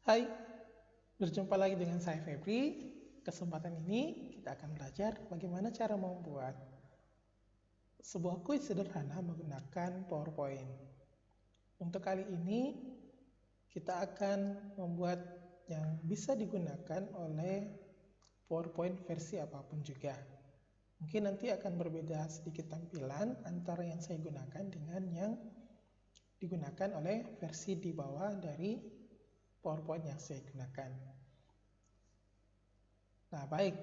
Hai, berjumpa lagi dengan saya Febri. Kesempatan ini kita akan belajar bagaimana cara membuat sebuah kuis sederhana menggunakan PowerPoint. Untuk kali ini kita akan membuat yang bisa digunakan oleh PowerPoint versi apapun juga. Mungkin nanti akan berbeda sedikit tampilan antara yang saya gunakan dengan yang digunakan oleh versi di bawah dari PowerPoint yang saya gunakan. Nah, baik,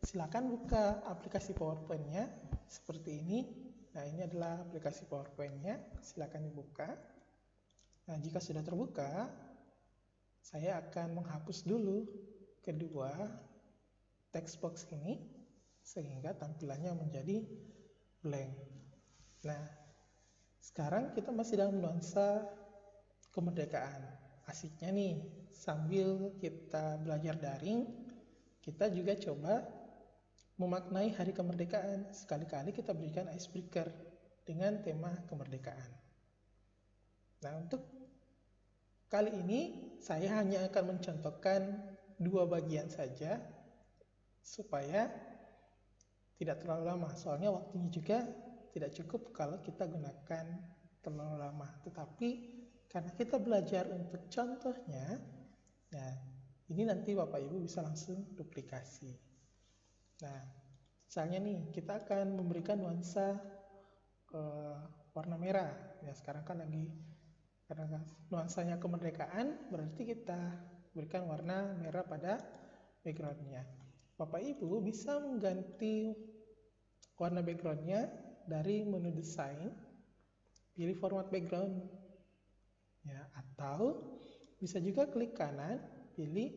silakan buka aplikasi PowerPoint-nya seperti ini. Nah, ini adalah aplikasi PowerPoint-nya. Silakan dibuka. Nah, jika sudah terbuka, saya akan menghapus dulu kedua text box ini sehingga tampilannya menjadi blank. Nah, sekarang kita masih dalam nuansa kemerdekaan. Asiknya nih, sambil kita belajar daring, kita juga coba memaknai hari kemerdekaan. Sekali-kali kita berikan icebreaker dengan tema kemerdekaan. Nah, untuk kali ini saya hanya akan mencontohkan dua bagian saja supaya tidak terlalu lama. Soalnya waktunya juga tidak cukup kalau kita gunakan terlalu lama. Tetapi karena kita belajar untuk contohnya, nah ini nanti Bapak Ibu bisa langsung duplikasi. Nah, misalnya nih kita akan memberikan nuansa warna merah. Ya sekarang kan lagi karena nuansanya kemerdekaan, berarti kita berikan warna merah pada backgroundnya. Bapak Ibu bisa mengganti warna backgroundnya dari menu desain, pilih format background. Ya, atau bisa juga klik kanan, pilih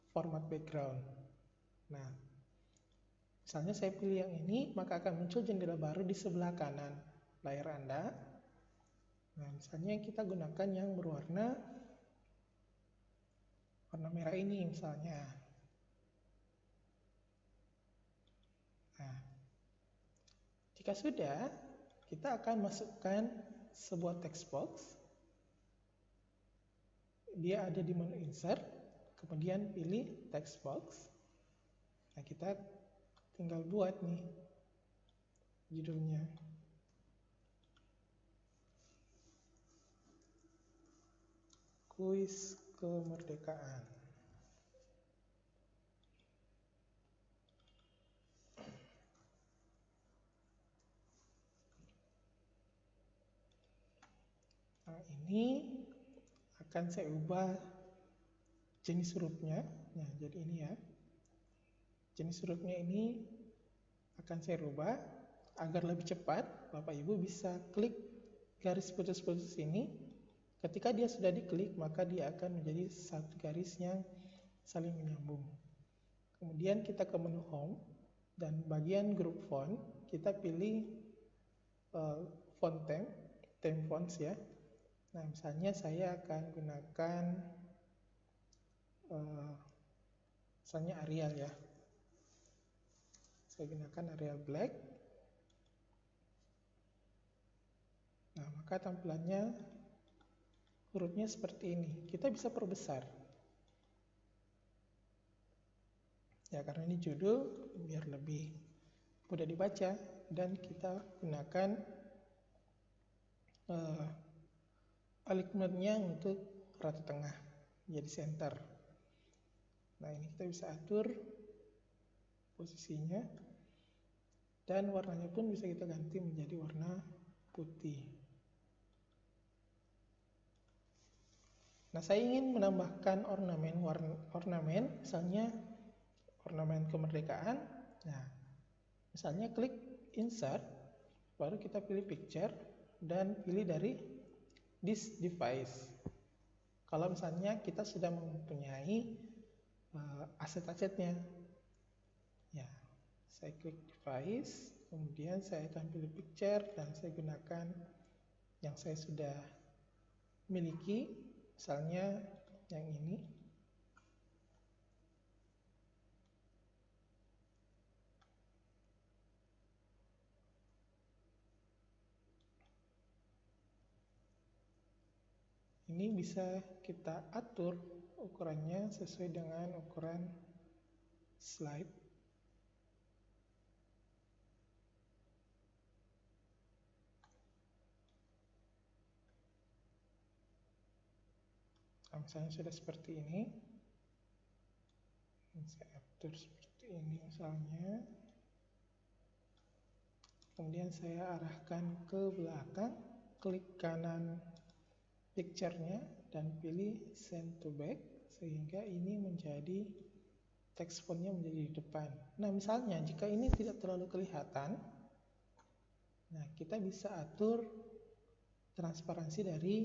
format background. Nah, misalnya saya pilih yang ini, maka akan muncul jendela baru di sebelah kanan layar Anda. Nah, misalnya kita gunakan yang berwarna merah ini misalnya. Nah, jika sudah, kita akan masukkan sebuah text box. Dia ada di menu insert, kemudian pilih text box. Nah, kita tinggal buat nih judulnya. Kuis kemerdekaan. Nah, ini akan saya ubah jenis hurufnya. Nah, jadi ini ya. Jenis hurufnya ini akan saya rubah agar lebih cepat. Bapak Ibu bisa klik garis putus-putus ini. Ketika dia sudah diklik, maka dia akan menjadi satu garis yang saling menyambung. Kemudian kita ke menu home dan bagian group font kita pilih font theme fonts ya. Nah, misalnya saya akan gunakan misalnya Arial ya. Saya gunakan Arial Black. Nah, maka tampilannya hurufnya seperti ini. Kita bisa perbesar. Ya, karena ini judul, biar lebih mudah dibaca. Dan kita gunakan alignment-nya untuk rata tengah, jadi center. Nah, ini kita bisa atur posisinya. Dan warnanya pun bisa kita ganti menjadi warna putih. Nah, saya ingin menambahkan ornamen, misalnya ornamen kemerdekaan. Nah, misalnya klik insert, baru kita pilih picture dan pilih dari this device. Kalau misalnya kita sudah mempunyai aset-asetnya, ya, saya klik device, kemudian saya akan pilih picture dan saya gunakan yang saya sudah miliki, misalnya yang ini. Ini bisa kita atur ukurannya sesuai dengan ukuran slide. Nah, misalnya sudah seperti ini, saya atur seperti ini misalnya, kemudian saya arahkan ke belakang, klik kanan picture-nya dan pilih send to back, sehingga ini menjadi text font-nya menjadi di depan. Nah, misalnya jika ini tidak terlalu kelihatan, nah kita bisa atur transparansi dari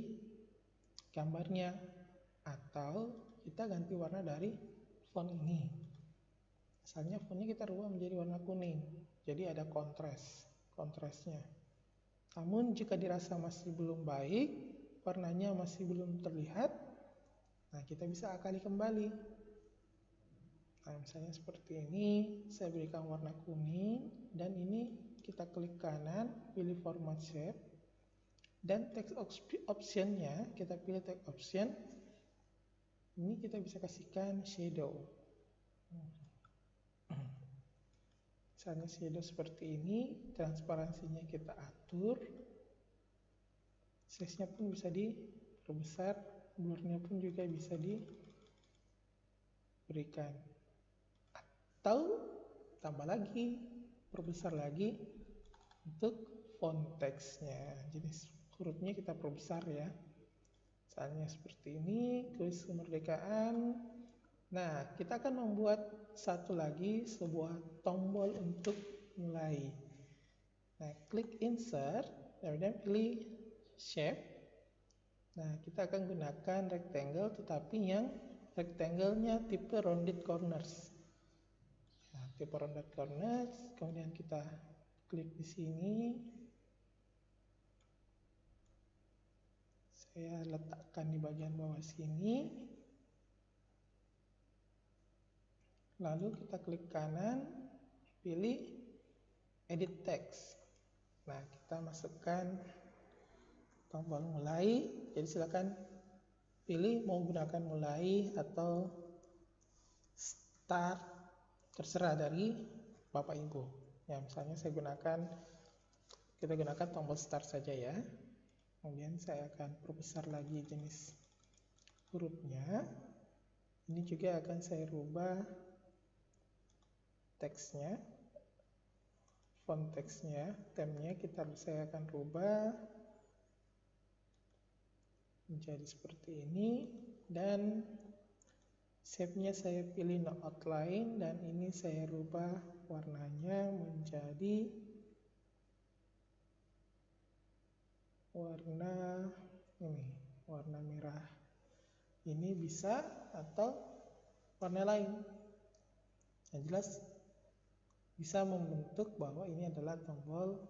gambarnya, atau kita ganti warna dari font ini. Misalnya fontnya kita rubah menjadi warna kuning, jadi ada kontrasnya. Namun jika dirasa masih belum baik, warnanya masih belum terlihat, nah kita bisa akali kembali. Nah, misalnya seperti ini, saya berikan warna kuning, dan ini kita klik kanan, pilih format shape, dan text option-nya kita pilih text option. Ini kita bisa kasihkan shadow. Misalnya shadow seperti ini, transparansinya kita atur, size-nya pun bisa diperbesar, blur-nya pun juga bisa diberikan. Atau tambah lagi, perbesar lagi untuk font text-nya. Jenis hurufnya kita perbesar ya. Misalnya seperti ini, tulis kemerdekaan. Nah, kita akan membuat satu lagi sebuah tombol untuk mulai. Nah, klik insert, kemudian pilih shape. Nah, kita akan gunakan rectangle, tetapi yang rectangle-nya tipe rounded corners. Nah, tipe rounded corners, kemudian kita klik di sini. Saya letakkan di bagian bawah sini. Lalu kita klik kanan, pilih edit text. Nah, kita masukkan tombol mulai. Jadi silakan pilih mau gunakan mulai atau start, terserah dari Bapak Ibu. Ya, misalnya kita gunakan tombol start saja ya. Kemudian saya akan perbesar lagi jenis hurufnya. Ini juga akan saya rubah teksnya, font teksnya, temnya saya akan rubah menjadi seperti ini, dan shape-nya saya pilih no outline, dan ini saya rubah warnanya menjadi warna merah. Ini bisa, atau warna lain. Yang jelas bisa membentuk bahwa ini adalah tombol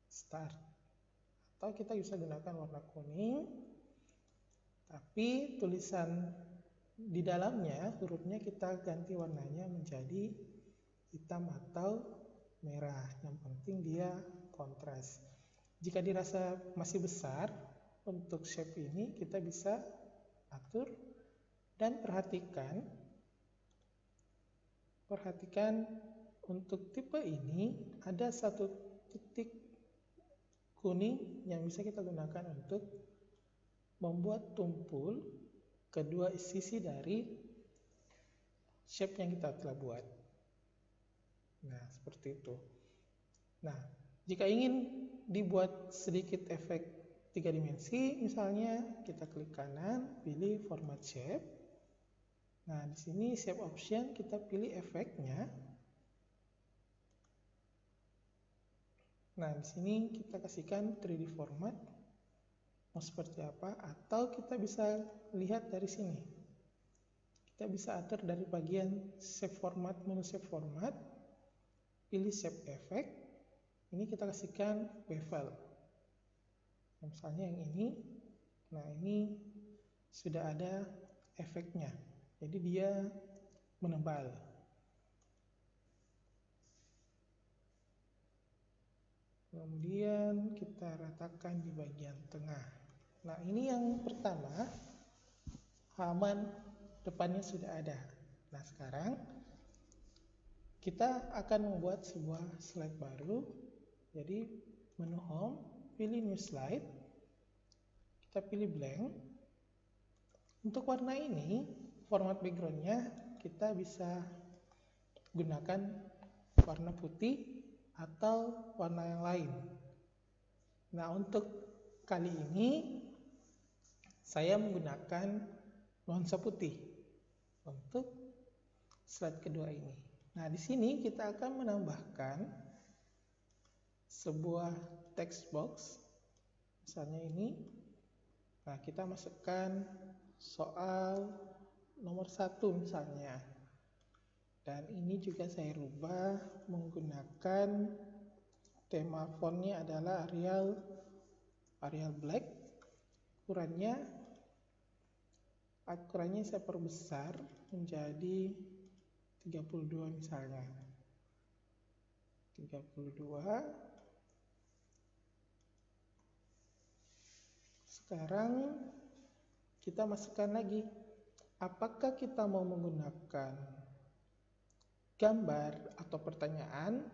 start. Atau kita bisa gunakan warna kuning, tapi tulisan di dalamnya, hurufnya kita ganti warnanya menjadi hitam atau merah. Yang penting dia kontras. Jika dirasa masih besar untuk shape ini, kita bisa atur dan perhatikan untuk tipe ini ada satu titik kuning yang bisa kita gunakan untuk membuat tumpul kedua sisi dari shape yang kita telah buat. Nah, seperti itu. Nah, jika ingin dibuat sedikit efek 3 dimensi, misalnya kita klik kanan, pilih format shape. Nah, di sini shape option kita pilih efeknya. Nah, di sini kita kasihkan 3D format. Mau seperti apa? Atau kita bisa lihat dari sini. Kita bisa atur dari bagian shape format, menu shape format, pilih shape effect. Ini kita kasihkan bevel. Misalnya yang ini, nah ini sudah ada efeknya. Jadi dia menebal. Kemudian kita ratakan di bagian tengah. Nah, ini yang pertama, halaman depannya sudah ada. Nah, sekarang kita akan membuat sebuah slide baru. Jadi menu home, pilih new slide, kita pilih blank. Untuk warna ini, format backgroundnya kita bisa gunakan warna putih atau warna yang lain. Nah, untuk kali ini saya menggunakan nuansa putih untuk slide kedua ini. Nah, di sini kita akan menambahkan sebuah text box. Misalnya ini. Nah, kita masukkan soal nomor 1 misalnya. Dan ini juga saya rubah menggunakan tema fontnya adalah Arial Black. Ukurannya saya perbesar menjadi 32 misalnya. 32. Sekarang kita masukkan lagi. Apakah kita mau menggunakan gambar atau pertanyaan?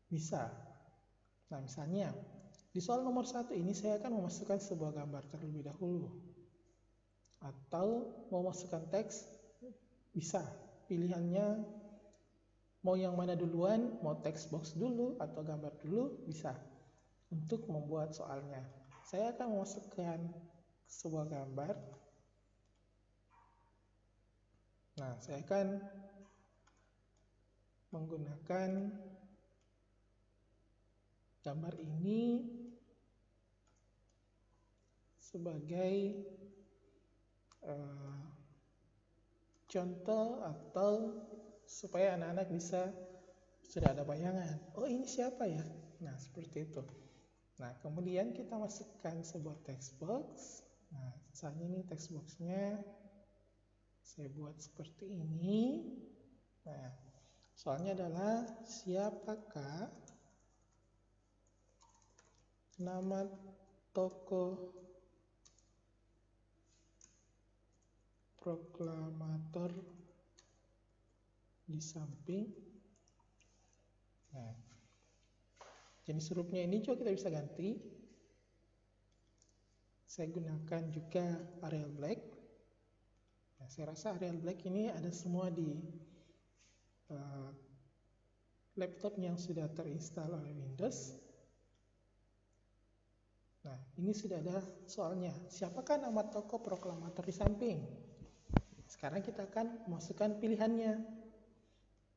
Bisa. Nah, misalnya di soal nomor 1 ini saya akan memasukkan sebuah gambar terlebih dahulu. Atau mau masukkan teks, bisa. Pilihannya mau yang mana duluan, mau text box dulu atau gambar dulu, bisa. Untuk membuat soalnya, saya akan memasukkan sebuah gambar. Nah, saya akan menggunakan gambar ini sebagai contoh atau supaya anak-anak bisa sudah ada bayangan. Oh, ini siapa ya? Nah, seperti itu. Nah, kemudian kita masukkan sebuah text box. Nah, misalnya ini text boxnya saya buat seperti ini. Nah, soalnya adalah siapakah nama tokoh proklamator di samping. Nah, jenis hurufnya ini juga kita bisa ganti. Saya gunakan juga Arial Black. Nah, saya rasa Arial Black ini ada semua di laptop yang sudah terinstall oleh Windows. Nah, ini sudah ada soalnya. Siapakah nama tokoh proklamator di samping? Sekarang kita akan masukkan pilihannya.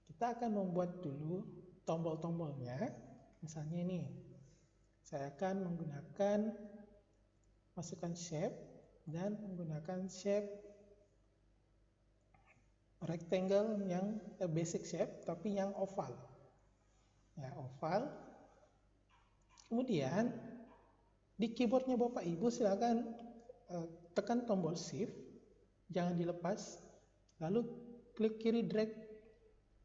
Kita akan membuat dulu tombol-tombolnya. Misalnya ini, saya akan menggunakan masukkan shape dan menggunakan shape rectangle yang basic shape tapi yang oval. Ya, oval. Kemudian di keyboardnya Bapak Ibu silakan tekan tombol shift, jangan dilepas, lalu klik kiri drag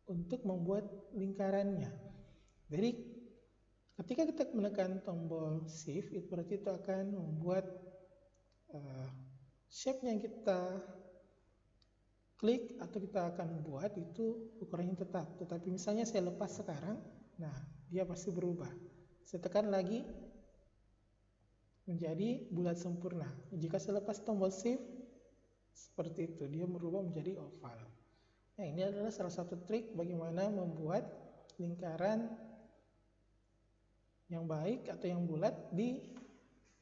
untuk membuat lingkarannya. Jadi ketika kita menekan tombol shift, itu berarti itu akan membuat shape yang kita klik atau kita akan buat itu ukurannya tetap. Tetapi misalnya saya lepas sekarang, nah dia pasti berubah. Saya tekan lagi menjadi bulat sempurna. Jika saya lepas tombol shift, seperti itu, dia berubah menjadi oval. Nah, ini adalah salah satu trik bagaimana membuat lingkaran yang baik atau yang bulat di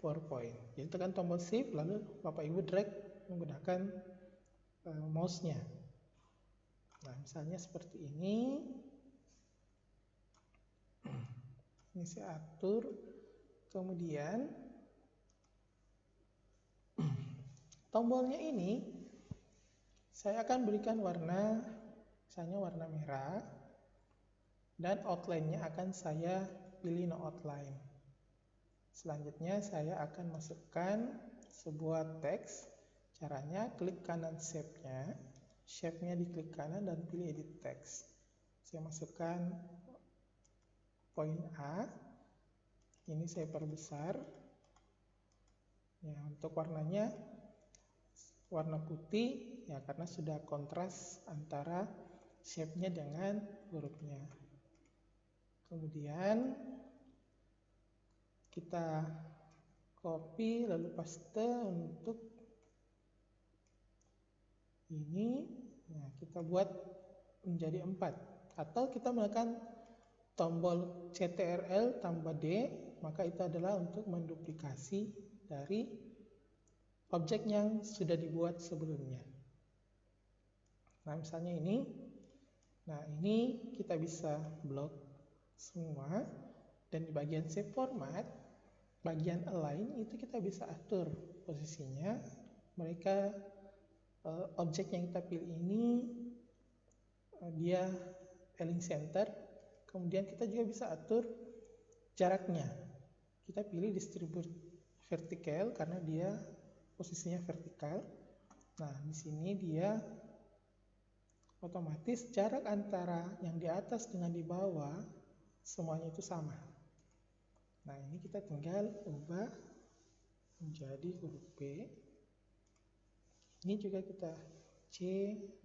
PowerPoint. Jadi tekan tombol shift, lalu Bapak Ibu drag menggunakan mouse-nya. Nah, misalnya seperti ini. Ini saya atur. Kemudian tombolnya ini saya akan berikan warna, misalnya warna merah, dan outline-nya akan saya pilih no outline. Selanjutnya saya akan masukkan sebuah teks. Caranya klik kanan shape-nya, shape-nya diklik kanan dan pilih edit text. Saya masukkan poin A, ini saya perbesar. Ya, untuk warnanya warna putih ya karena sudah kontras antara shape-nya dengan hurufnya. Kemudian kita copy lalu paste untuk ini. Nah, kita buat menjadi 4 atau kita menekan tombol CTRL tambah D, maka itu adalah untuk menduplikasi dari objek yang sudah dibuat sebelumnya. Nah, misalnya ini. Nah, ini kita bisa blok semua, dan di bagian save format, bagian align itu kita bisa atur posisinya. Mereka objek yang kita pilih ini dia align center. Kemudian kita juga bisa atur jaraknya. Kita pilih distribute vertical karena dia posisinya vertikal. Nah, di sini dia otomatis jarak antara yang di atas dengan di bawah semuanya itu sama. Nah, ini kita tinggal ubah menjadi huruf B. Ini juga kita C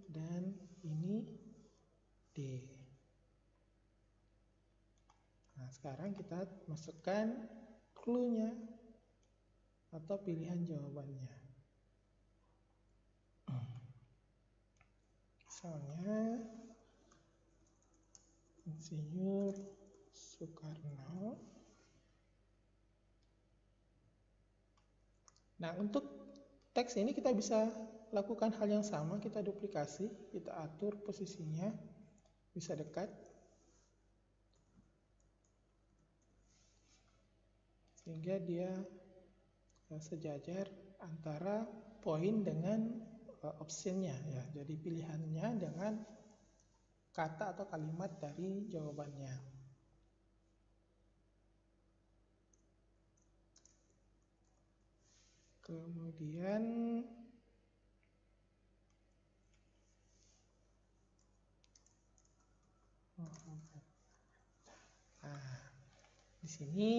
dan ini D. Nah, sekarang kita masukkan clue-nya atau pilihan jawabannya. Misalnya Insinyur Soekarno. Nah, untuk teks ini kita bisa lakukan hal yang sama, kita duplikasi, kita atur posisinya, bisa dekat, sehingga dia sejajar antara poin dengan optionnya ya. Jadi pilihannya dengan kata atau kalimat dari jawabannya. Kemudian di sini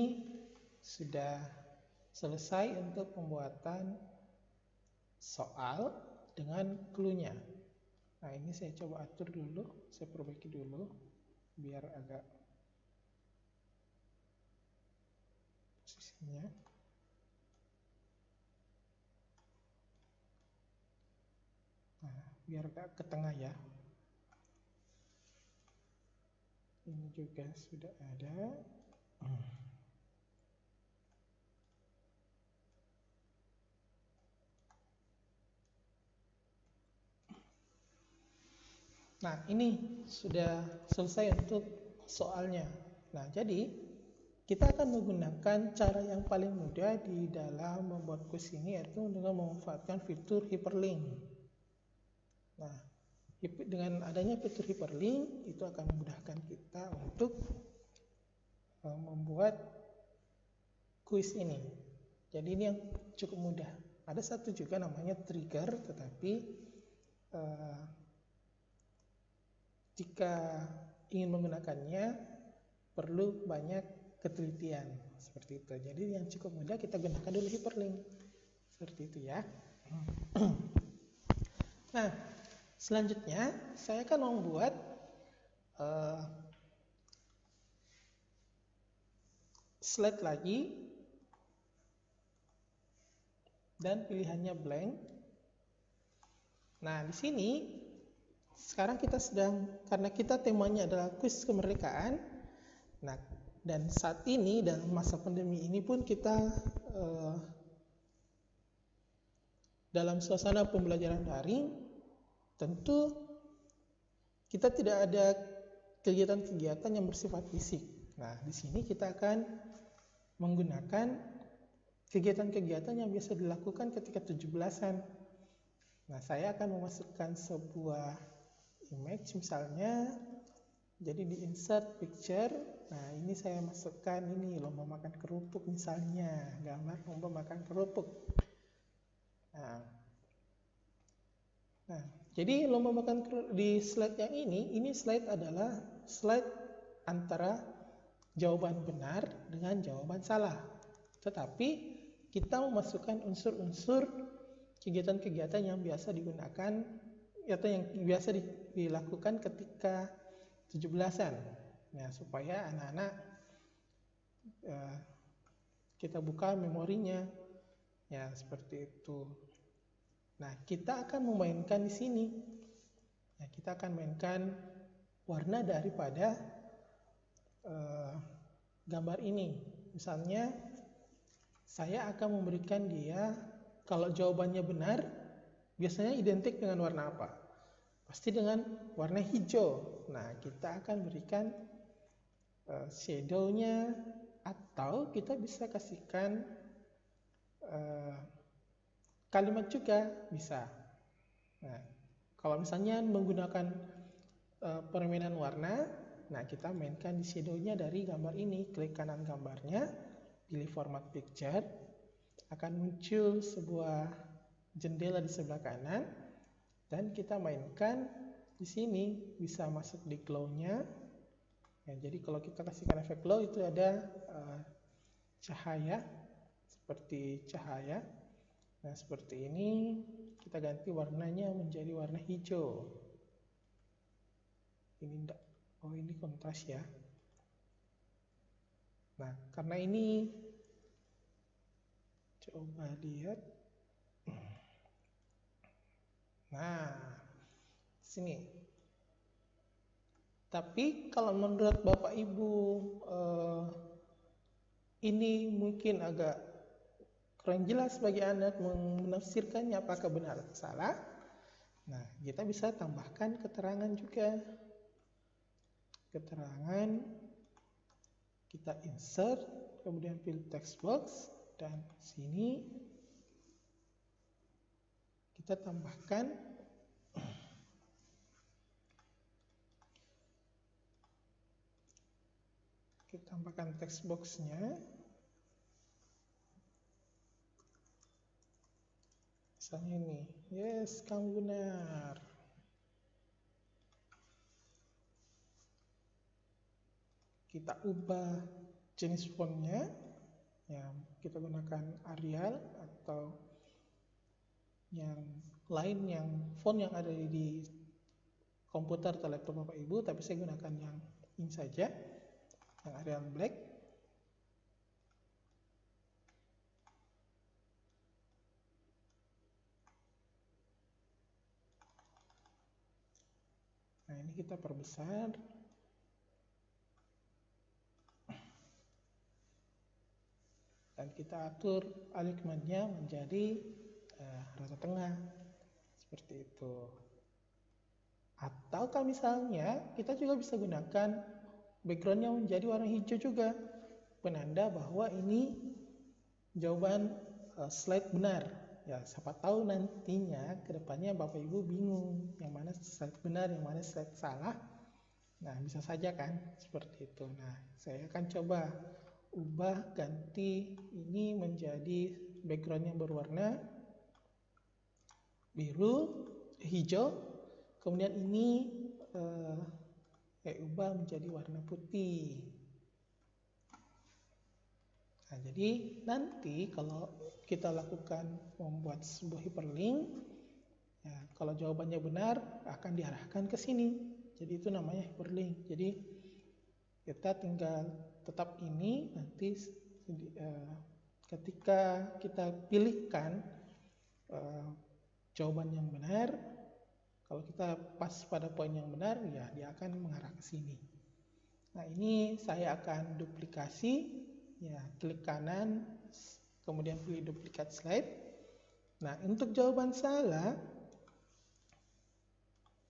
sudah selesai untuk pembuatan soal dengan clue-nya. Nah, ini saya coba atur dulu, saya perbaiki dulu biar agak posisinya. Nah, biar agak ke tengah ya. Ini juga sudah ada. Nah, ini sudah selesai untuk soalnya. Nah, jadi kita akan menggunakan cara yang paling mudah di dalam membuat kuis ini, yaitu dengan memanfaatkan fitur hyperlink. Nah, dengan adanya fitur hyperlink itu akan memudahkan kita untuk membuat kuis ini. Jadi ini yang cukup mudah. Ada satu juga namanya trigger, tetapi jika ingin menggunakannya perlu banyak ketelitian seperti itu. Jadi yang cukup mudah kita gunakan dulu hyperlink seperti itu ya. Nah, selanjutnya saya akan membuat slide lagi dan pilihannya blank. Nah, di sini sekarang kita sedang, karena kita temanya adalah kuis kemerdekaan. Nah, dan saat ini dalam masa pandemi ini pun kita dalam suasana pembelajaran daring, tentu kita tidak ada kegiatan-kegiatan yang bersifat fisik. Nah, di sini kita akan menggunakan kegiatan-kegiatan yang biasa dilakukan ketika 17-an. Nah, saya akan memasukkan sebuah image misalnya, jadi di insert picture. Nah, ini saya masukkan ini lomba makan kerupuk misalnya, gambar lomba makan kerupuk. Nah, jadi lomba makan kerupuk di slide yang ini slide adalah slide antara jawaban benar dengan jawaban salah. Tetapi kita memasukkan unsur-unsur kegiatan-kegiatan yang biasa digunakan atau yang biasa dilakukan ketika 17-an. Nah, supaya anak-anak kita buka memorinya. Ya, seperti itu. Nah, kita akan memainkan di sini. Nah, kita akan mainkan warna daripada gambar ini. Misalnya, saya akan memberikan dia, kalau jawabannya benar, biasanya identik dengan warna apa? Pasti dengan warna hijau. Nah, kita akan berikan shadow-nya, atau kita bisa kasihkan kalimat juga bisa. Nah, kalau misalnya menggunakan permainan warna, nah kita mainkan di shadow-nya dari gambar ini. Klik kanan gambarnya, pilih format picture, akan muncul sebuah jendela di sebelah kanan, dan kita mainkan di sini. Bisa masuk di glow-nya. Ya, jadi kalau kita kasihkan efek glow, itu ada cahaya, seperti cahaya. Nah, seperti ini. Kita ganti warnanya menjadi warna hijau. Ini enggak. Oh, ini kontras ya. Nah, karena ini, coba lihat. Nah, sini. Tapi kalau menurut Bapak Ibu ini mungkin agak kurang jelas bagi anak menafsirkannya apakah benar atau salah. Nah, kita bisa tambahkan keterangan juga. Keterangan, kita insert, kemudian pilih text box, dan sini kita tambahkan text box-nya. Misalnya ini, yes, kamu benar. Kita ubah jenis fontnya, ya, kita gunakan Arial atau yang lain, yang font yang ada di komputer atau laptop Bapak Ibu, tapi saya gunakan yang ini saja, yang Arial Black. Nah, ini kita perbesar. Dan kita atur alignment-nya menjadi rata tengah. Seperti itu. Atau kalau misalnya, kita juga bisa gunakan background-nya menjadi warna hijau juga. Penanda bahwa ini jawaban slide benar. Ya, siapa tahu nantinya ke depannya Bapak Ibu bingung yang mana slide benar, yang mana slide salah. Nah, bisa saja kan seperti itu. Nah, saya akan coba ubah, ganti ini menjadi background yang berwarna biru, hijau. Kemudian ini ubah menjadi warna putih. Nah, jadi nanti kalau kita lakukan membuat sebuah hyperlink, ya, kalau jawabannya benar akan diarahkan ke sini. Jadi itu namanya hyperlink. Jadi kita tinggal tetap ini, nanti ketika kita pilihkan jawaban yang benar, kalau kita pas pada poin yang benar, ya dia akan mengarah ke sini. Nah, ini saya akan duplikasi, ya, klik kanan, kemudian pilih duplikat slide. Nah, untuk jawaban salah,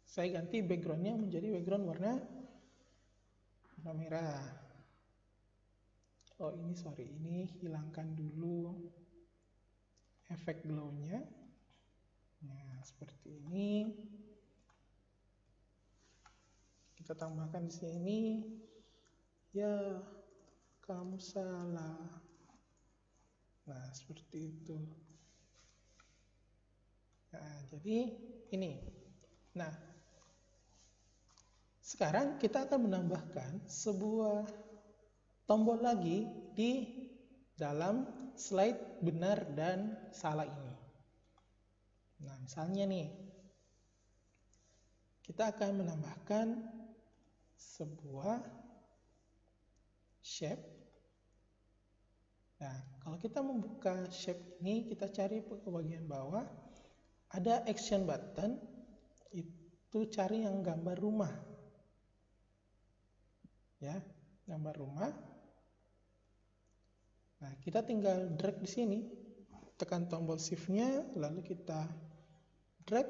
saya ganti backgroundnya menjadi background warna merah. Oh, ini hilangkan dulu efek glow-nya. Nah, seperti ini. Kita tambahkan di sini, ya, kamu salah. Nah, seperti itu. Nah, jadi ini. Nah, sekarang kita akan menambahkan sebuah tombol lagi di dalam slide benar dan salah ini. misalnya nih, kita akan menambahkan sebuah shape. Nah, kalau kita membuka shape ini, kita cari ke bagian bawah, ada action button, itu cari yang gambar rumah. Ya, gambar rumah. Nah, kita tinggal drag di sini, tekan tombol shift-nya, lalu kita drag,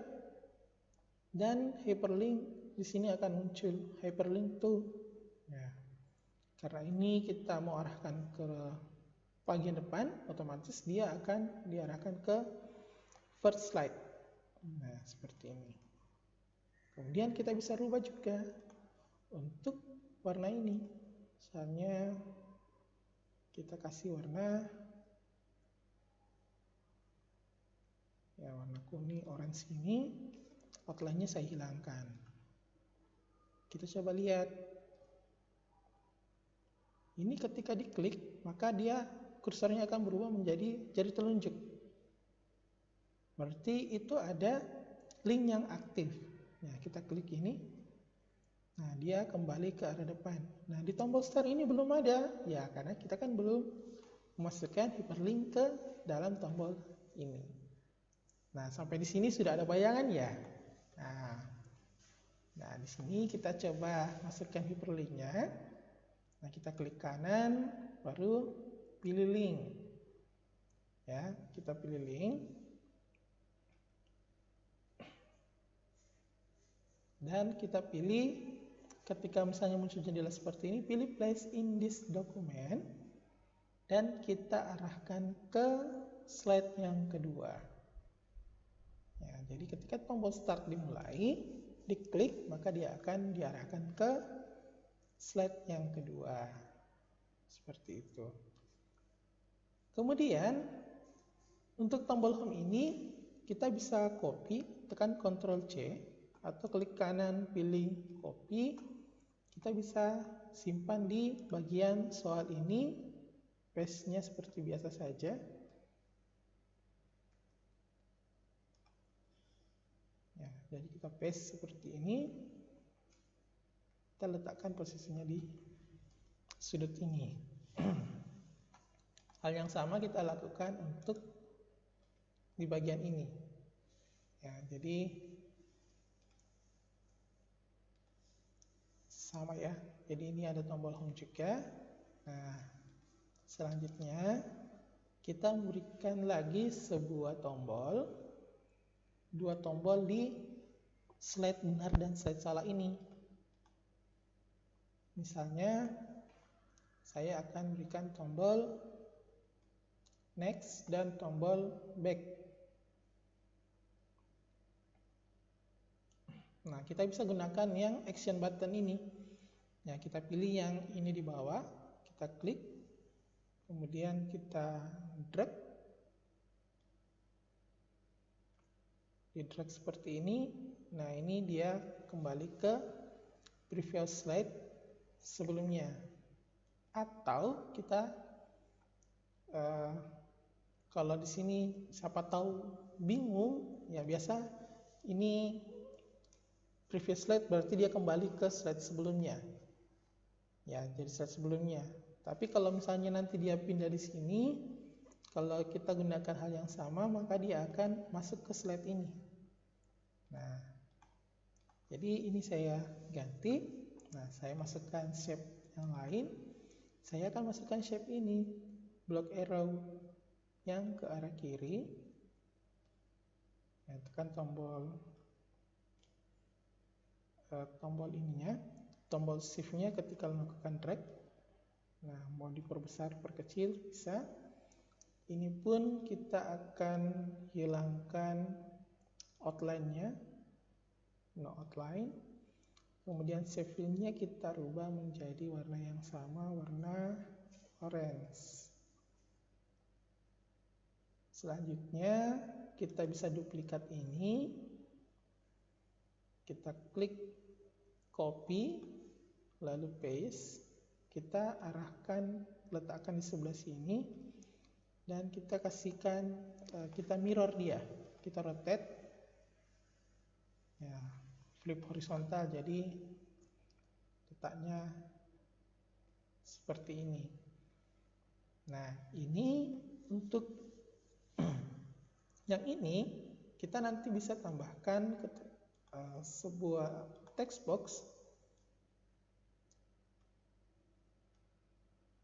dan hyperlink di sini akan muncul, hyperlink to. Ya, karena ini kita mau arahkan ke bagian depan, otomatis dia akan diarahkan ke first slide. Nah, seperti ini. Kemudian kita bisa rubah juga untuk warna ini. Misalnya kita kasih warna warna kuning, orange ini, outline-nya saya hilangkan. Kita coba lihat. Ini ketika diklik, maka dia kursornya akan berubah menjadi jari telunjuk. Berarti itu ada link yang aktif. Nah, kita klik ini. Nah, dia kembali ke arah depan. Nah, di tombol start ini belum ada. Ya, karena kita kan belum memasukkan hyperlink ke dalam tombol ini. Nah, sampai di sini sudah ada bayangan ya. Nah, di sini kita coba masukkan hyperlink-nya. Nah, kita klik kanan, baru pilih link. Ya, kita pilih link. Dan kita pilih, ketika misalnya muncul jendela seperti ini, pilih place in this document. Dan kita arahkan ke slide yang kedua. Ya, jadi ketika tombol start dimulai, diklik, maka dia akan diarahkan ke slide yang kedua. Seperti itu. Kemudian, untuk tombol home ini, kita bisa copy, tekan Ctrl C, atau klik kanan, pilih copy. Kita bisa simpan di bagian soal ini, paste-nya seperti biasa saja. Ya, jadi kita paste seperti ini. Kita letakkan posisinya di sudut ini. Hal yang sama kita lakukan untuk di bagian ini. Ya, jadi sama ya. Jadi ini ada tombol home juga. Nah, selanjutnya kita berikan lagi sebuah tombol, dua tombol di slide benar dan slide salah ini. Misalnya saya akan berikan tombol next dan tombol back. Nah, kita bisa gunakan yang action button ini. Ya, kita pilih yang ini di bawah, kita klik, kemudian kita drag. Di drag seperti ini. Nah, ini dia kembali ke previous slide sebelumnya. Atau kita kalau di sini siapa tahu bingung, ya biasa ini previous slide berarti dia kembali ke slide sebelumnya. Ya, jadi slide sebelumnya. Tapi kalau misalnya nanti dia pindah di sini, kalau kita gunakan hal yang sama, maka dia akan masuk ke slide ini. Nah, jadi ini saya ganti. Nah, saya masukkan shape yang lain. Saya akan masukkan shape ini, block arrow yang ke arah kiri. Ya, tekan tombol ininya, tombol shift-nya ketika melakukan drag. Nah, mau diperbesar, perkecil bisa. Ini pun kita akan hilangkan outline-nya, no outline. Kemudian shape fill-nya kita rubah menjadi warna yang sama, warna orange. Selanjutnya kita bisa duplikat ini. Kita klik copy, lalu paste. Kita arahkan, letakkan di sebelah sini. Dan kita kasihkan, kita mirror dia. Kita rotate. flip horizontal, jadi letaknya seperti ini. Nah, ini untuk yang ini kita nanti bisa tambahkan ke sebuah text box.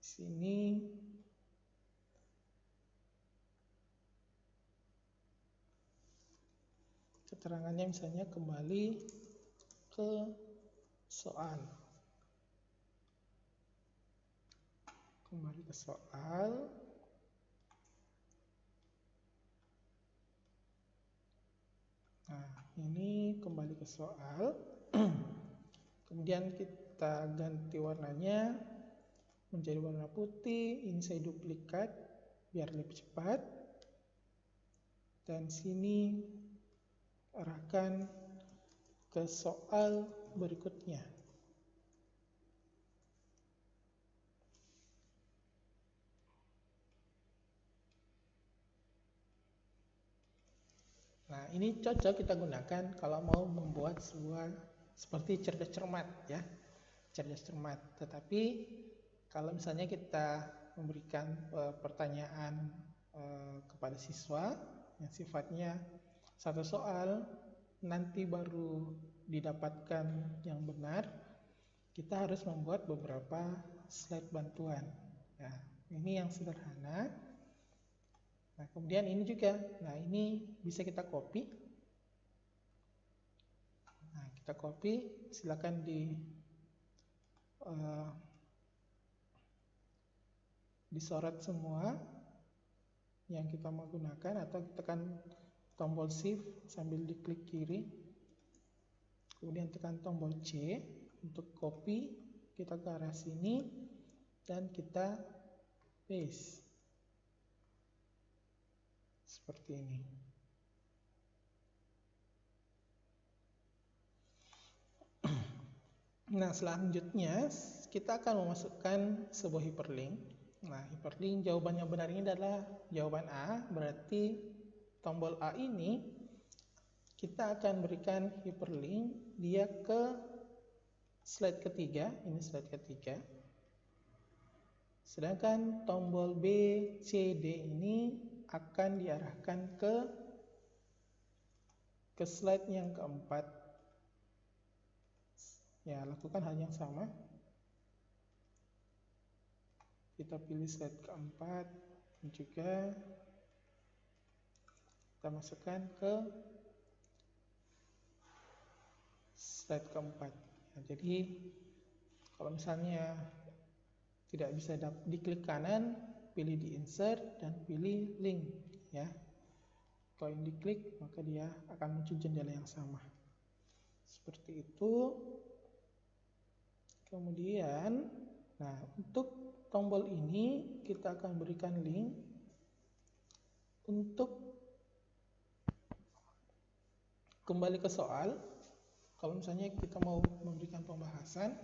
Di sini keterangannya misalnya kembali ke soal. Kembali ke soal. Nah, ini kembali ke soal. Kemudian kita ganti warnanya menjadi warna putih. Ini saya duplikat biar lebih cepat. Dan sini arahkan ke soal berikutnya. Nah, ini cocok kita gunakan kalau mau membuat sebuah seperti cerdas cermat ya. Cerdas cermat. Tetapi kalau misalnya kita memberikan pertanyaan kepada siswa yang sifatnya satu soal, nanti baru didapatkan yang benar, kita harus membuat beberapa slide bantuan. Nah, ini yang sederhana. Nah, kemudian ini juga. Nah, ini bisa kita copy. Nah, kita copy, silakan disorot semua yang kita mau gunakan, atau tekan tombol Shift sambil diklik kiri. Kemudian tekan tombol C untuk copy, kita ke arah sini dan kita paste. Seperti ini. Nah, selanjutnya kita akan memasukkan sebuah hyperlink. Nah, hyperlink jawaban yang benar ini adalah jawaban A, berarti tombol A ini kita akan berikan hyperlink dia ke slide ketiga, ini slide ketiga. Sedangkan tombol B, C, D ini akan diarahkan ke slide yang keempat. Ya, lakukan hal yang sama. Kita pilih slide keempat dan juga kita masukkan ke slide keempat. Nah, jadi kalau misalnya tidak bisa diklik kanan, pilih di insert dan pilih link ya. Kalau yang diklik maka dia akan muncul jendela yang sama. Seperti itu. Kemudian, nah untuk tombol ini kita akan berikan link untuk kembali ke soal. Kalau misalnya kita mau memberikan pembahasan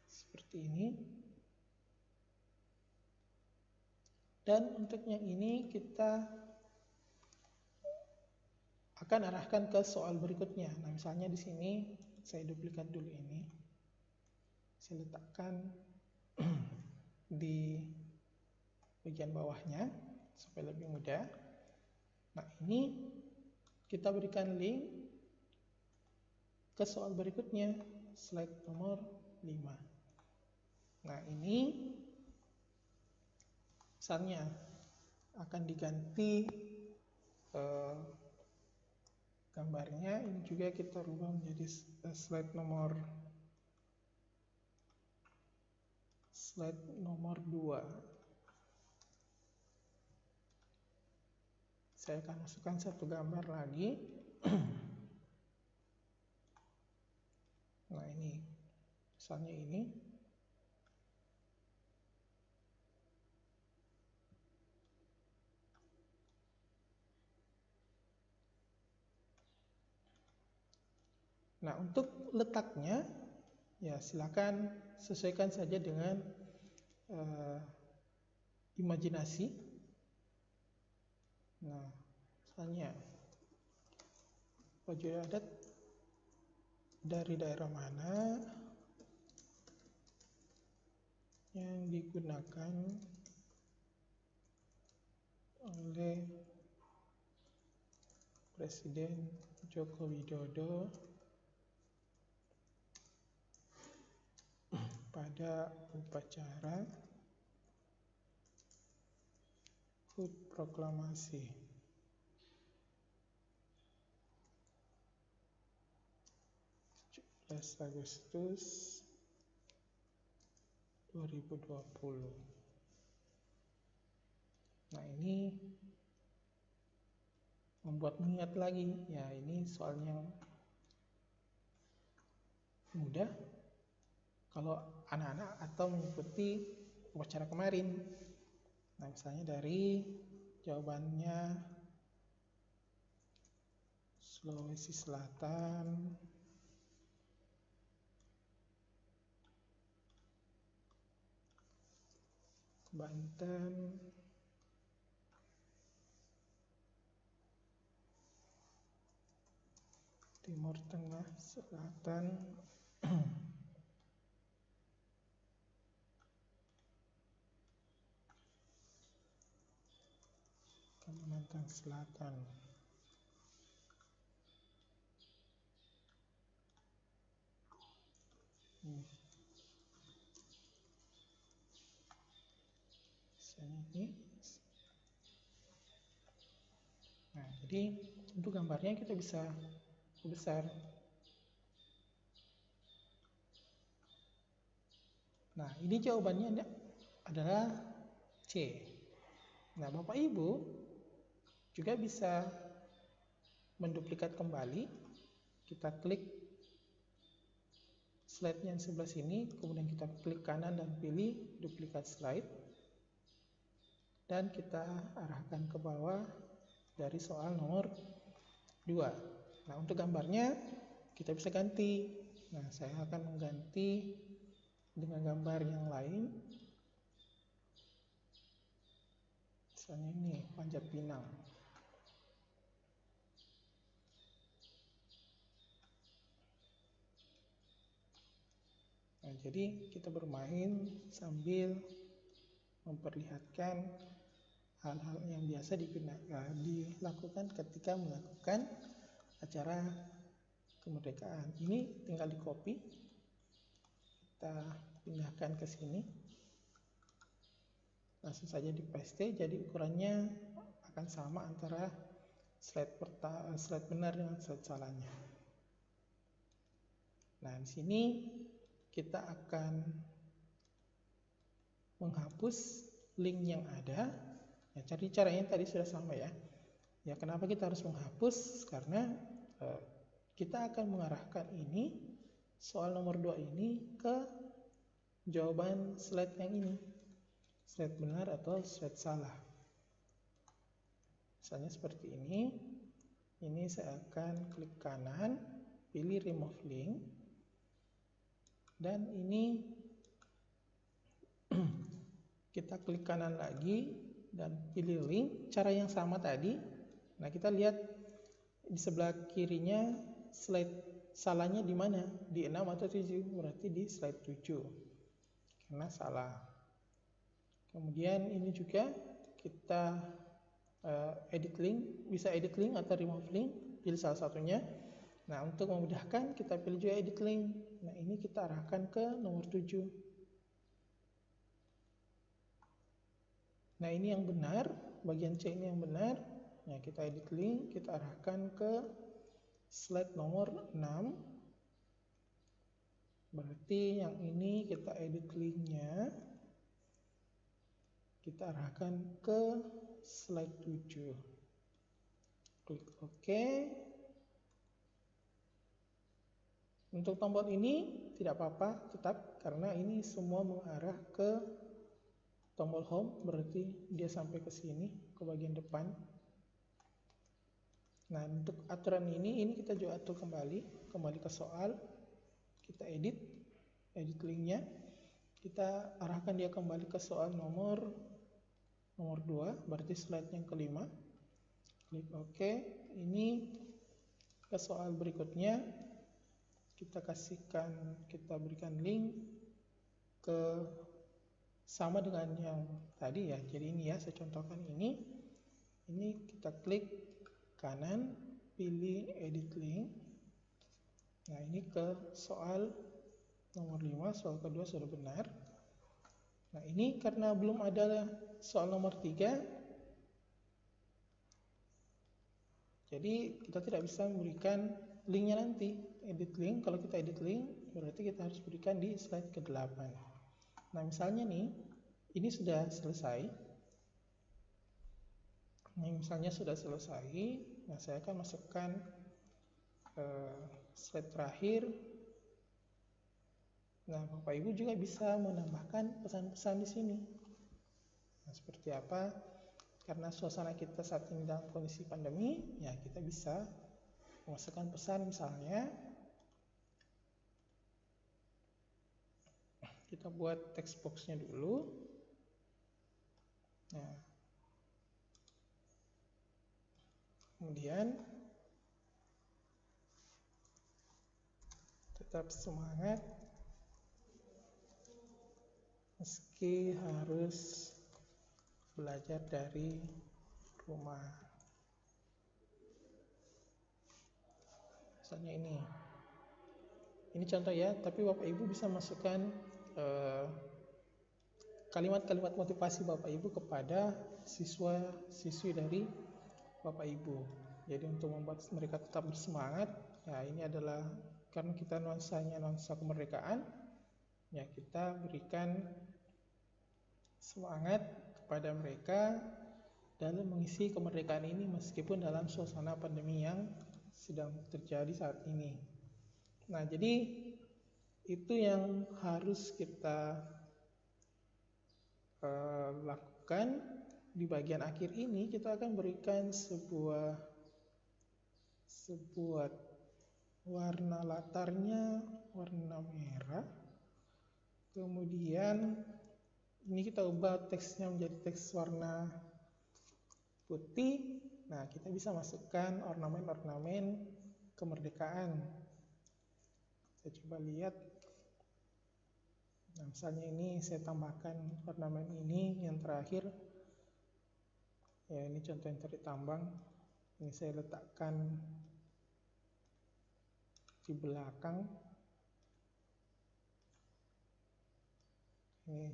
seperti ini. Dan untuk yang ini kita akan arahkan ke soal berikutnya. Nah, misalnya di sini saya duplikat dulu ini. Saya letakkan di bagian bawahnya supaya lebih mudah. Nah, ini kita berikan link ke soal berikutnya, slide nomor 5. Nah, ini misalnya akan diganti gambarnya, ini juga kita rubah menjadi slide nomor 2. Saya akan masukkan satu gambar lagi. Nah, ini misalnya ini. Nah, untuk letaknya ya silakan sesuaikan saja dengan imajinasi. Nah, misalnya baju adat dari daerah mana yang digunakan oleh Presiden Joko Widodo pada upacara HUT Proklamasi 17 Agustus 2020. Nah, ini membuat mengingat lagi, ya ini soalnya mudah kalau anak-anak atau mengikuti upacara kemarin. Nah, misalnya dari jawabannya Sulawesi Selatan, Banten, Timur Tengah, Selatan, Kalimantan Selatan. Ini. Nah, jadi untuk gambarnya kita bisa besar. Nah, ini jawabannya adalah C. Nah, Bapak Ibu juga bisa menduplikat kembali. Kita klik slide yang sebelah sini, kemudian kita klik kanan dan pilih duplikat slide. Dan kita arahkan ke bawah dari soal nomor 2. Nah, untuk gambarnya kita bisa ganti. Nah, saya akan mengganti dengan gambar yang lain. Misalnya ini, Panjat Pinang. Nah, jadi kita bermain sambil memperlihatkan hal-hal yang biasa dilakukan ketika melakukan acara kemerdekaan. Ini tinggal di copy, kita pindahkan ke sini, langsung saja di paste. Jadi ukurannya akan sama antara slide benar dengan slide salahnya. Nah, di sini kita akan menghapus link yang ada. Ya, cari caranya tadi sudah sama ya. Ya, kenapa kita harus menghapus? Karena kita akan mengarahkan ini, soal nomor 2 ini, ke jawaban slide yang ini. Slide benar atau slide salah. Misalnya seperti ini. Ini saya akan klik kanan, pilih remove link. Dan ini kita klik kanan lagi dan pilih link, cara yang sama tadi. Nah, kita lihat di sebelah kirinya slide salahnya di mana? Di 6 atau 7? Berarti di slide 7. Karena salah. Kemudian ini juga kita edit link, bisa edit link atau remove link, pilih salah satunya. Nah, untuk memudahkan kita pilih juga edit link. Nah, ini kita arahkan ke nomor 7. Nah, ini yang benar, bagian C ini yang benar. Nah, kita edit link, kita arahkan ke slide nomor 6. Berarti yang ini kita edit linknya, kita arahkan ke slide 7. Klik OK. Untuk tombol ini tidak apa-apa tetap, karena ini semua mengarah ke tombol home, berarti dia sampai ke sini, ke bagian depan. Nah, untuk aturan ini kita juga atur kembali ke soal. Kita edit linknya. Kita arahkan dia kembali ke soal nomor 2, berarti slide yang kelima. Klik OK. Ini ke soal berikutnya. kita berikan link ke sama dengan yang tadi ya. Jadi ini ya, saya contohkan ini kita klik kanan, pilih edit link. Nah, ini ke soal nomor 5, soal kedua sudah benar. Nah, ini karena belum ada soal nomor 3, jadi kita tidak bisa memberikan linknya nanti. Edit link, kalau kita edit link, berarti kita harus berikan di slide ke-8. Nah, misalnya nih, ini sudah selesai. Ini misalnya sudah selesai. Nah, saya akan masukkan slide terakhir. Nah, Bapak Ibu juga bisa menambahkan pesan-pesan di sini. Nah, seperti apa? Karena suasana kita saat ini dalam kondisi pandemi, ya kita bisa memasukkan pesan, misalnya kita buat text box-nya dulu. Nah, kemudian tetap semangat meski harus belajar dari rumah. Misalnya ini contoh ya, tapi Bapak Ibu bisa masukkan kalimat-kalimat motivasi Bapak Ibu kepada siswa-siswi dari Bapak Ibu. Jadi untuk membuat mereka tetap bersemangat, ya ini adalah karena kita nuansanya nuansa kemerdekaan, ya kita berikan semangat kepada mereka dalam mengisi kemerdekaan ini meskipun dalam suasana pandemi yang sedang terjadi saat ini. Nah, jadi itu yang harus kita lakukan. Di bagian akhir ini kita akan berikan sebuah warna latarnya warna merah. Kemudian ini kita ubah teksnya menjadi teks warna putih. Nah, kita bisa masukkan ornamen-ornamen kemerdekaan. Saya coba lihat. Nah, misalnya ini saya tambahkan ornamen ini yang terakhir. Ya, ini contoh yang tadi tambang. Ini saya letakkan di belakang. Ini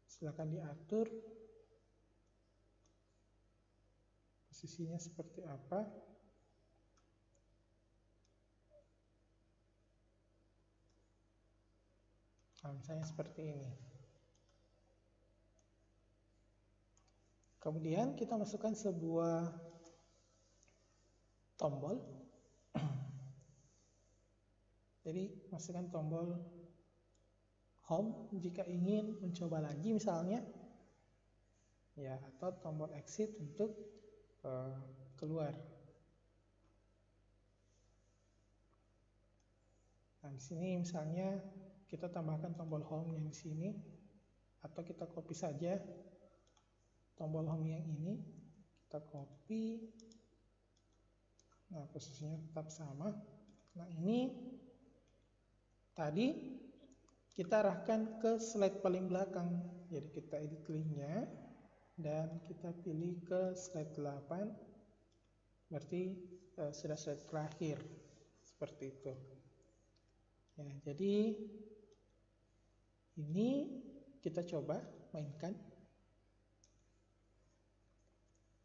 silakan diatur posisinya seperti apa. Nah, misalnya seperti ini. Kemudian kita masukkan sebuah tombol. Jadi masukkan tombol home jika ingin mencoba lagi misalnya, ya, atau tombol exit untuk keluar. Nah, di sini misalnya kita tambahkan tombol home yang di sini, atau kita copy saja tombol home yang ini, kita copy. Nah, posisinya tetap sama. Nah, ini tadi kita arahkan ke slide paling belakang. Jadi kita edit linknya dan kita pilih ke slide 8. Berarti sudah slide terakhir. Seperti itu. Ya, jadi ini kita coba mainkan.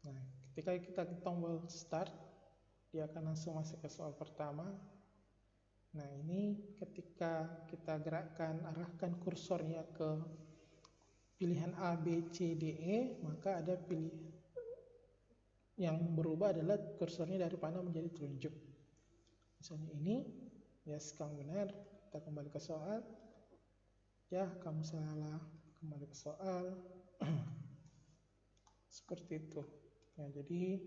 Nah, ketika kita tombol start, dia akan langsung masuk ke soal pertama. Nah, ini ketika kita arahkan kursornya ke pilihan A, B, C, D, E, maka ada yang berubah adalah kursornya dari panah menjadi telunjuk. Misalnya ini, yes, kamu benar, kita kembali ke soal. Ya, kamu salah, kembali ke soal. Seperti itu. Ya, jadi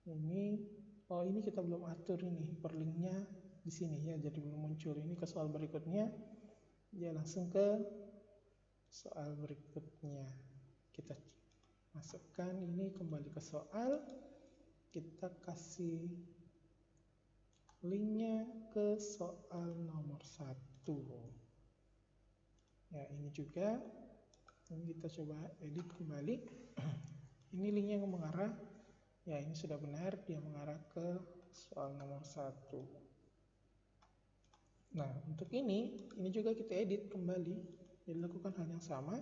ini kita belum atur ini hyperlinknya di sini ya, jadi belum muncul. Ini ke soal berikutnya, dia langsung ke soal berikutnya. Kita masukkan ini kembali ke soal. kita kasih linknya ke soal nomor 1. Ya, ini juga. Ini kita coba edit kembali. Ini linknya yang mengarah. Ya, ini sudah benar, dia mengarah ke soal nomor 1. Nah, untuk ini juga kita edit kembali. Jadi lakukan hal yang sama.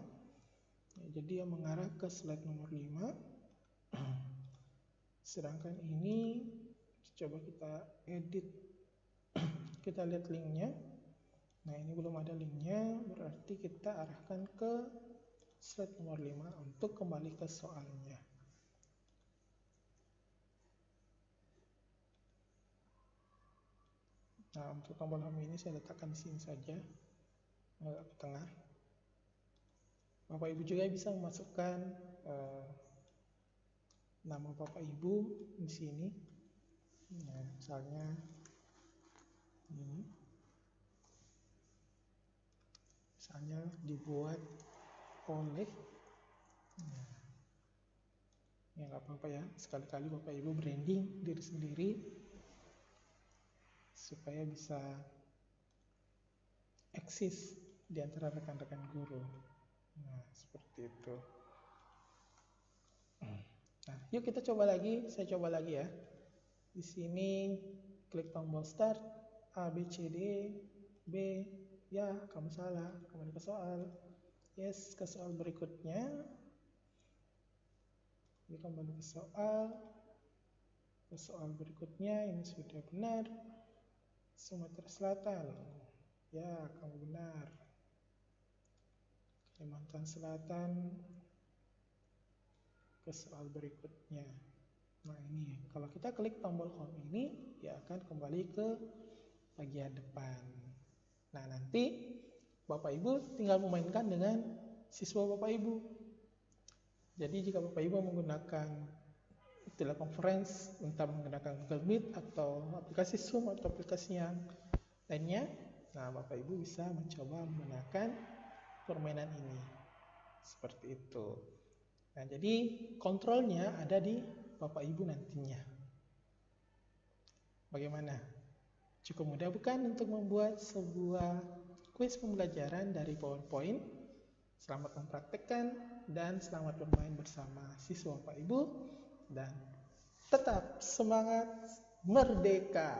Ya, jadi dia mengarah ke slide nomor 5. Sedangkan ini coba kita edit. Kita lihat linknya. Nah, ini belum ada linknya, berarti kita arahkan ke slide nomor 5 untuk kembali ke soalnya. Nah, untuk tombol home ini saya letakkan di sini saja, agak ke tengah. Bapak Ibu juga bisa memasukkan nama Bapak Ibu di sini. Nah, misalnya ini. Misalnya dibuat oleh, ya nggak apa-apa ya, sekali-kali Bapak Ibu branding diri sendiri supaya bisa eksis di antara rekan-rekan guru. Nah, seperti itu. Nah, yuk kita coba lagi. Saya coba lagi ya. Di sini klik tombol start, A, B, C, D, B. Ya, kamu salah. Kembali ke soal. Yes, ke soal berikutnya. Ini kembali ke soal. Ke soal berikutnya, ini sudah benar. Sumatera Selatan. Ya, kamu benar. Kalimantan Selatan. Ke soal berikutnya. Nah, ini kalau kita klik tombol home ini, dia akan kembali ke bagian depan. Nah, nanti Bapak Ibu tinggal memainkan dengan siswa Bapak Ibu. Jadi jika Bapak Ibu menggunakan telekonferensi, entah menggunakan Google Meet atau aplikasi Zoom atau aplikasi yang lainnya, nah Bapak Ibu bisa mencoba menggunakan permainan ini. Seperti itu. Nah, jadi kontrolnya ada di Bapak Ibu nantinya. Bagaimana? Cukup mudah bukan untuk membuat sebuah kuis pembelajaran dari PowerPoint? Selamat mempraktekkan dan selamat bermain bersama siswa Bapak Ibu, dan tetap semangat merdeka!